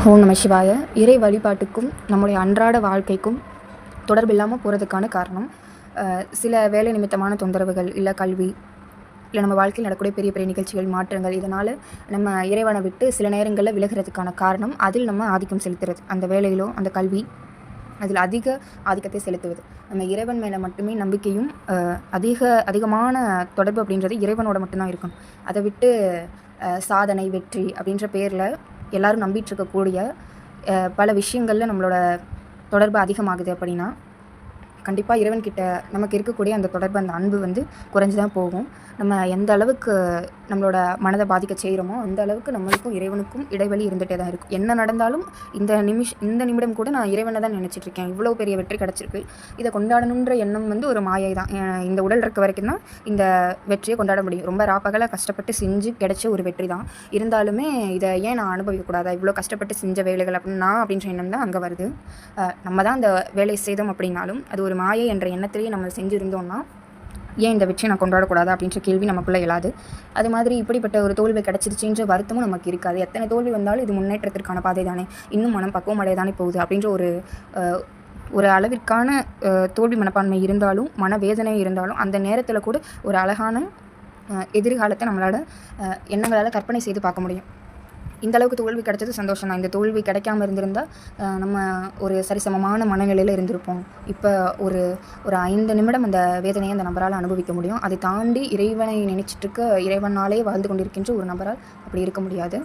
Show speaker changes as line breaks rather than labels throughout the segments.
ஓம் நம சிவாய. இறை வழிபாட்டுக்கும் நம்முடைய அன்றாட வாழ்க்கைக்கும் தொடர்பு இல்லாமல் போகிறதுக்கான காரணம் சில வேலை நிமித்தமான தொந்தரவுகள், இல்லை கல்வி, இல்லை நம்ம வாழ்க்கையில் நடக்கக்கூடிய பெரிய பெரிய நிகழ்ச்சிகள், மாற்றங்கள். இதனால் நம்ம இறைவனை விட்டு சில நேரங்களில் விலகிறதுக்கான காரணம் அதில் நம்ம ஆதிக்கம் செலுத்துறது. அந்த வேலையிலோ அந்த கல்வி அதில் ஆதிக்கத்தை செலுத்துவது. நம்ம இறைவன் மேலே மட்டுமே நம்பிக்கையும் அதிகமான தொடர்பு அப்படின்றது இறைவனோட மட்டும்தான் இருக்கணும். அதை விட்டு சாதனை, வெற்றி அப்படின்ற பேரில் எல்லோரும் நம்பிட்டு இருக்கக்கூடிய பல விஷயங்களில் நம்மளோட தொடர்பு அதிகமாகுது அப்படின்னா கண்டிப்பாக இறைவன்கிட்ட நமக்கு இருக்கக்கூடிய அந்த தொடர்பு, அந்த அன்பு குறைஞ்சி தான் போகும். நம்ம எந்த அளவுக்கு நம்மளோட மனதை பாதிக்க செய்கிறோமோ அந்த அளவுக்கு நம்மளுக்கும் இறைவனுக்கும் இடைவெளி இருந்துகிட்டே தான் இருக்கும். என்ன நடந்தாலும் இந்த நிமிடம் கூட நான் இறைவனை தான் நினச்சிட்ருக்கேன். இவ்வளோ பெரிய வெற்றி கிடச்சிருக்கு, இதை கொண்டாடணுன்ற எண்ணம் ஒரு மாயை தான். இந்த உடல் இருக்க வரைக்கும் தான் இந்த வெற்றியை கொண்டாட முடியும். ரொம்ப ராப்பகல கஷ்டப்பட்டு செஞ்சு கிடைச்ச ஒரு வெற்றி தான். இருந்தாலுமே இதை ஏன் நான் அனுபவிக்கக்கூடாதா? இவ்வளோ கஷ்டப்பட்டு செஞ்ச வேலைகள் அப்படின்ற எண்ணம் தான் அங்கே வருது. நம்ம தான் அந்த வேலையை செய்தோம் அப்படின்னாலும் அது ஒரு மாயை என்ற எண்ணத்திலேயே நம்ம செஞ்சுருந்தோம்னா ஏன் இந்த வெற்றியை நான் கொண்டாடக்கூடாது அப்படின்ற கேள்வி நமக்குள்ளே எழாது. அது மாதிரி இப்படிப்பட்ட ஒரு தோல்வி கிடச்சிருச்சுன்ற வருத்தமும் நமக்கு இருக்காது. எத்தனை தோல்வி வந்தாலும் இது முன்னேற்றத்திற்கான பாதை தானே, இன்னும் மனம் பக்குவம் அடைய தானே போகுது அப்படின்ற ஒரு அளவிற்கான தோல்வி மனப்பான்மை இருந்தாலும், மனவேதனை இருந்தாலும், அந்த நேரத்தில் கூட ஒரு அழகான எதிர்காலத்தை நம்மளால் எண்ணங்களால் கற்பனை செய்து பார்க்க முடியும். இந்த அளவுக்கு தோல்வி கிடைச்சது சந்தோஷம் தான். இந்த தோல்வி கிடைக்காமல் இருந்திருந்தால் நம்ம ஒரு சரிசமமான மனநிலையில் இருந்திருப்போம். இப்போ ஒரு 5 நிமிடம் அந்த வேதனையை அந்த நபரால் அனுபவிக்க முடியும். அதை தாண்டி இறைவனை நினைச்சிட்டு இறைவனாலே வாழ்ந்து கொண்டிருக்கின்ற ஒரு நபரால் அப்படி இருக்க முடியாது.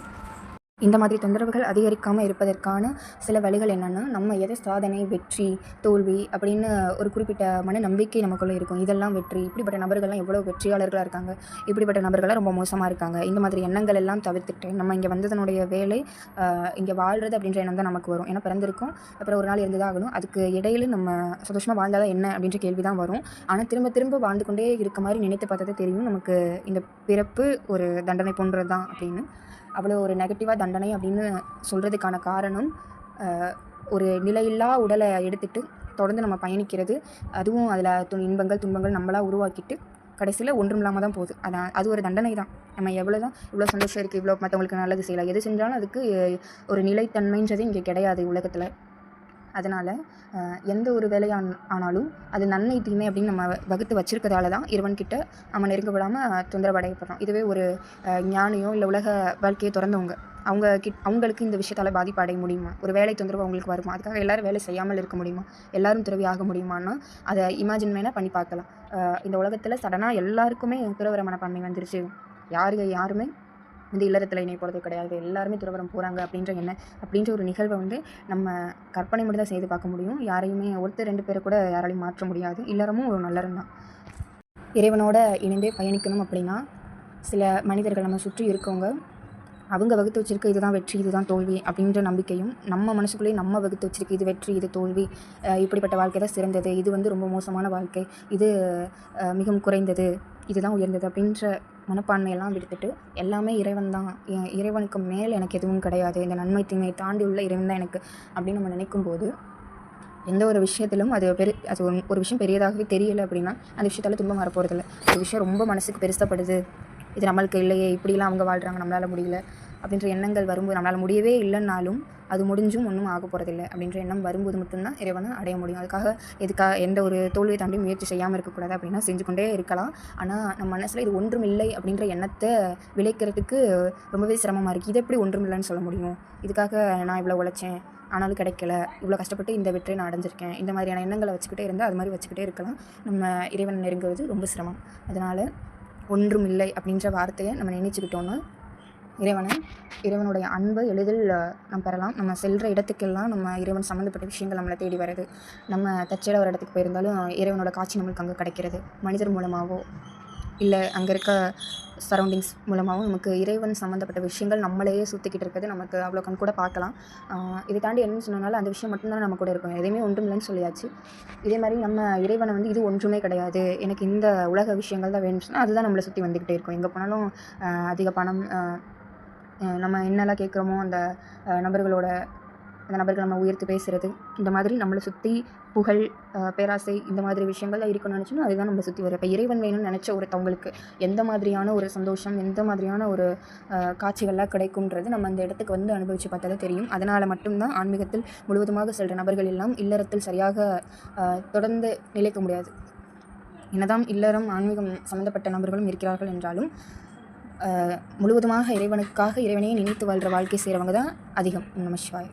இந்த மாதிரி தொந்தரவுகள் அதிகரிக்காமல் இருப்பதற்கான சில வழிகள் என்னென்னா, நம்ம எதை சாதனை, வெற்றி, தோல்வி அப்படின்னு ஒரு குறிப்பிட்ட மன நம்பிக்கை நமக்குள்ளே இருக்கும். இதெல்லாம் வெற்றி, இப்படிப்பட்ட நபர்கள்லாம் எவ்வளோ வெற்றியாளர்களாக இருக்காங்க, இப்படிப்பட்ட நபர்கள்லாம் ரொம்ப மோசமாக இருக்காங்க. இந்த மாதிரி எண்ணங்கள் எல்லாம் தவிர்த்துட்டு நம்ம இங்கே வந்ததனுடைய வேலை இங்கே வாழ்கிறது அப்படின்ற எண்ணம் தான் நமக்கு வரும். ஏன்னா பிறந்திருக்கோம், அப்புறம் ஒரு நாள் இருந்து தான் ஆகணும். அதுக்கு இடையில நம்ம சந்தோஷமாக வாழ்ந்தால் என்ன அப்படின்ற கேள்வி தான் வரும். ஆனால் திரும்ப திரும்ப வாழ்ந்து கொண்டே இருக்க மாதிரி நினைத்து பார்த்ததே தெரியும் நமக்கு இந்த பிறப்பு ஒரு தண்டனை போன்றது தான் அப்படின்னு. அவ்வளோ ஒரு நெகட்டிவாக தண்டனை அப்படின்னு சொல்கிறதுக்கான காரணம் ஒரு நிலையில்லா உடலை எடுத்துகிட்டு தொடர்ந்து நம்ம பயணிக்கிறது. அதுவும் அதில் இன்பங்கள் துன்பங்கள் நம்மளாக உருவாக்கிட்டு கடைசியில் ஒன்றும் இல்லாமல் தான் போகுது. அது ஒரு தண்டனை தான். நம்ம இவ்வளோ சந்தோஷம் இருக்குது, இவ்வளோ மற்றவங்களுக்கு நல்லது செய்யலாம், எது செஞ்சாலும் அதுக்கு ஒரு நிலைத்தன்மைன்றது இங்கே கிடையாது உலகத்தில். அதனால் எந்த ஒரு வேலையானாலும் அது நன்மை தீமை அப்படின்னு நம்ம வகுத்து வச்சுருக்கிறதால தான் இறைவன்கிட்ட நம்ம நெருங்க விடாமல் தொந்தரவடையப்படுறோம். இதுவே ஒரு ஞானியோ இல்லை உலக வாழ்க்கையை திறந்தவங்க அவங்களுக்கு இந்த விஷயத்தால் பாதிப்பு அடைய முடியுமா? ஒரு வேலை தொந்தரவு அவங்களுக்கு வருமா? அதுக்காக எல்லோரும் வேலை செய்யாமல் இருக்க முடியுமா? எல்லோரும் துறவி ஆக முடியுமான்னா அதை இமேஜின் வேணால் பண்ணி பார்க்கலாம். இந்த உலகத்தில் சடனாக எல்லாருக்குமே துறவர மனப்பான்மை வந்துருச்சு, யாருமே இல்லறத்தில் இணை போகிறது கிடையாது, எல்லாருமே துறவரம் போகிறாங்க அப்படின்ற ஒரு நிகழ்வை நம்ம கற்பனை மட்டும் தான் செய்து பார்க்க முடியும். யாரையுமே ஒருத்தர் 2 பேரை கூட யாராலையும் மாற்ற முடியாது. இல்லறமும் ஒரு நல்லறம் தான். இறைவனோட இணைந்தே பயணிக்கணும் அப்படின்னா சில மனிதர்கள் நம்ம சுற்றி இருக்கவங்க அவங்க வகுத்து வச்சுருக்க இதுதான் வெற்றி, இதுதான் தோல்வி அப்படின்ற நம்பிக்கையும் நம்ம மனசுக்குள்ளேயே நம்ம வகுத்து வச்சுருக்கு இது வெற்றி, இது தோல்வி, இப்படிப்பட்ட வாழ்க்கை தான் சிறந்தது, இது ரொம்ப மோசமான வாழ்க்கை, இது மிகவும் குறைந்தது, இதுதான் உயர்ந்தது அப்படின்ற மனப்பான்மையெல்லாம் விடுத்துட்டு எல்லாமே இறைவன் தான், இறைவனுக்கு மேலே எனக்கு எதுவும் கிடையாது, இந்த நன்மை தீமையை தாண்டி உள்ள இறைவன் தான் எனக்கு அப்படின்னு நம்ம நினைக்கும்போது எந்த ஒரு விஷயத்திலும் அது ஒரு விஷயம் பெரியதாகவே தெரியலை அப்படின்னா அந்த விஷயத்தால் துன்பம் வரப்போகிறதில்ல. ஒரு விஷயம் ரொம்ப மனசுக்கு பெருசப்படுது, இது நம்மளுக்கு இல்லையே, இப்படிலாம் அவங்க வாழ்கிறாங்க, நம்மளால் முடியல அப்படின்ற எண்ணங்கள் வரும்போது, நம்மளால் முடியவே இல்லைன்னாலும் அது முடிஞ்சும் ஒன்றும் ஆக போகிறதில்ல அப்படின்ற எண்ணம் வரும்போது மட்டும்தான் இறைவனை அடைய முடியும். அதுக்காக எந்த ஒரு தோல்வியை தாண்டி முயற்சி செய்யாமல் இருக்கக்கூடாது அப்படின்னா செஞ்சு கொண்டே இருக்கலாம். ஆனால் நம்ம மனசில் இது ஒன்றும் இல்லை அப்படின்ற எண்ணத்தை விளைக்கிறதுக்கு ரொம்பவே சிரமமாக இருக்குது. இது எப்படி ஒன்றும் இல்லைன்னு சொல்ல முடியும்? இதுக்காக நான் இவ்வளோ உழைச்சேன் ஆனாலும் கிடைக்கல, இவ்வளோ கஷ்டப்பட்டு இந்த வெற்றியை நான் அடைஞ்சிருக்கேன், இந்த மாதிரியான எண்ணங்களை வச்சுக்கிட்டே இருந்தால் அது மாதிரி வச்சுக்கிட்டே இருக்கலாம். நம்ம இறைவன் நெருங்குவது ரொம்ப சிரமம். அதனால் ஒன்றும் இல்லை அப்படின்ற வார்த்தையை நம்ம நினைச்சுக்கிட்டோன்னா இறைவனுடைய அன்பை எளிதில் நம்ம பெறலாம். நம்ம செல்கிற இடத்துக்கெல்லாம் நம்ம இறைவன் சம்மந்தப்பட்ட விஷயங்கள் நம்மளை தேடி வருது. நம்ம தற்செயலாக ஒரு இடத்துக்கு போயிருந்தாலும் இறைவனோட காட்சி நம்மளுக்கு அங்கே கிடைக்கிறது. மனிதர் மூலமாகவோ இல்லை அங்கே இருக்க சரௌண்டிங்ஸ் மூலமாகவும் நமக்கு இறைவன் சம்மந்தப்பட்ட விஷயங்கள் நம்மளையே சுற்றிக்கிட்டு இருக்கிறது நமக்கு அவ்வளோ கண் கூட பார்க்கலாம். இதை தாண்டி என்னன்னு சொன்னனால அந்த விஷயம் மட்டும்தான் நம்ம கூட இருக்கும், எதையுமே ஒன்றும் இல்லைன்னு சொல்லியாச்சு. இதே மாதிரி நம்ம இறைவனை இது ஒன்றுமே கிடையாது, எனக்கு இந்த உலக விஷயங்கள் தான் வேணும்னு சொன்னால் அதுதான் நம்மளை சுற்றி வந்துக்கிட்டே இருக்கும். எங்கே போனாலும் அதிக பணம், நம்ம என்னெல்லாம் கேட்குறோமோ அந்த நபர்களோட அந்த நபர்கள் நம்ம உயர்த்தி பேசுகிறது, இந்த மாதிரி நம்மளை சுற்றி புகழ், பேராசை இந்த மாதிரி விஷயங்கள்லாம் இருக்கணும்னு நினச்சோன்னா அதுதான் நம்மளை சுற்றி வரும். இப்போ இறைவன் வேணும்னு நினச்ச ஒருத்தவங்களுக்கு எந்த மாதிரியான ஒரு சந்தோஷம், எந்த மாதிரியான ஒரு காட்சிகள்லாம் கிடைக்கும்ன்றது நம்ம அந்த இடத்துக்கு வந்து அனுபவித்து பார்த்தா தான் தெரியும். அதனால் மட்டும்தான் ஆன்மீகத்தில் முழுவதுமாக செல்கிற நபர்கள் எல்லாம் இல்லறத்தில் சரியாக தொடர்ந்து நிலைக்க முடியாது. என்னதான் இல்லறம் ஆன்மீகம் சம்மந்தப்பட்ட நபர்களும் இருக்கிறார்கள் என்றாலும் முழுவதுமாக இறைவனுக்காக இறைவனையே நினைத்து வாழ்கிற வாழ்க்கை செய்கிறவங்க தான் அதிகம். நம சிவாய.